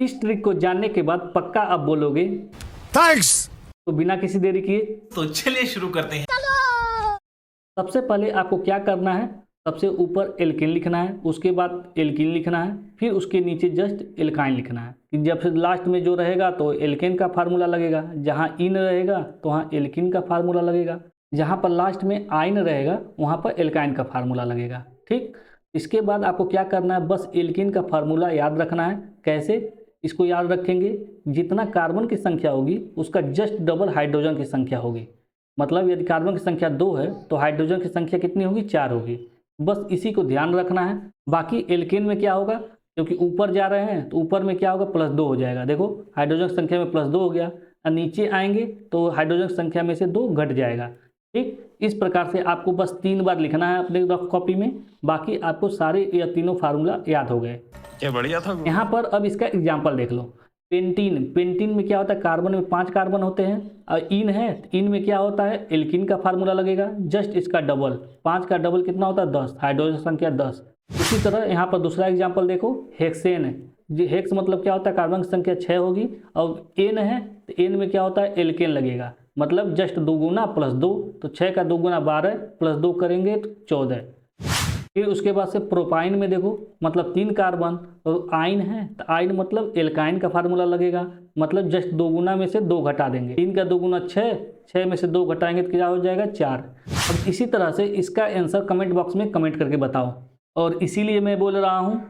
इस ट्रिक को जानने के बाद पक्का आप बोलोगे थैंक्स। तो बिना किसी देरी किए तो चलिए शुरू करते हैं। सबसे पहले आपको क्या करना है, सबसे ऊपर एल्केन लिखना है, उसके बाद एल्कीन लिखना है, फिर उसके नीचे जस्ट एल्काइन लिखना है। कि जब फिर लास्ट में जो रहेगा तो एल्केन का फार्मूला लगेगा, जहाँ इन रहेगा तो वहाँ एल्कीन का फार्मूला लगेगा, जहाँ पर लास्ट में आइन रहेगा वहाँ पर एल्काइन का फार्मूला लगेगा। ठीक, इसके बाद आपको क्या करना है, बस एल्कीन का फार्मूला याद रखना है। कैसे इसको याद रखेंगे, जितना कार्बन की संख्या होगी उसका जस्ट डबल हाइड्रोजन की संख्या होगी। मतलब यदि कार्बन की संख्या 2 है तो हाइड्रोजन की संख्या कितनी होगी, 4 होगी। बस इसी को ध्यान रखना है। बाकी एल्केन में क्या होगा, क्योंकि ऊपर जा रहे हैं तो ऊपर में क्या होगा, +2 हो जाएगा। देखो हाइड्रोजन की संख्या में +2 हो गया, और नीचे आएंगे तो हाइड्रोजन की संख्या में से 2 घट जाएगा। ठीक, इस प्रकार से आपको बस 3 बार लिखना है अपने रफ कॉपी में। बाकी आपको सारे या तीनों फार्मूला याद हो गए। क्या बढ़िया था। यहाँ पर अब इसका एग्जाम्पल देख लो। पेंटीन, पेंटीन में क्या होता है, कार्बन में 5 कार्बन होते हैं, और इन है, इन में क्या होता है, एल्कीन का फार्मूला लगेगा, जस्ट इसका डबल। 5 का डबल कितना होता है, 10, हाइड्रोजन संख्या 10। इसी तरह यहाँ पर दूसरा एग्जाम्पल देखो, हेक्सेन है। जी हेक्स मतलब क्या होता है, कार्बन की संख्या 6 होगी, और एन है तो एन में क्या होता है, एल्केन लगेगा। मतलब जस्ट 2 गुना +2, तो 6 का 2 गुना 12, +2 करेंगे तो 14। फिर उसके बाद से प्रोपाइन में देखो, मतलब 3 कार्बन, और आइन है तो आइन मतलब एल्काइन का फार्मूला लगेगा। मतलब जस्ट 2 गुना में से 2 घटा देंगे, 3 का 2 गुना 6, 6 में से 2 घटाएंगे तो क्या हो जाएगा, 4। अब इसी तरह से इसका आंसर कमेंट बॉक्स में कमेंट करके बताओ। और इसीलिए मैं बोल रहा हूँ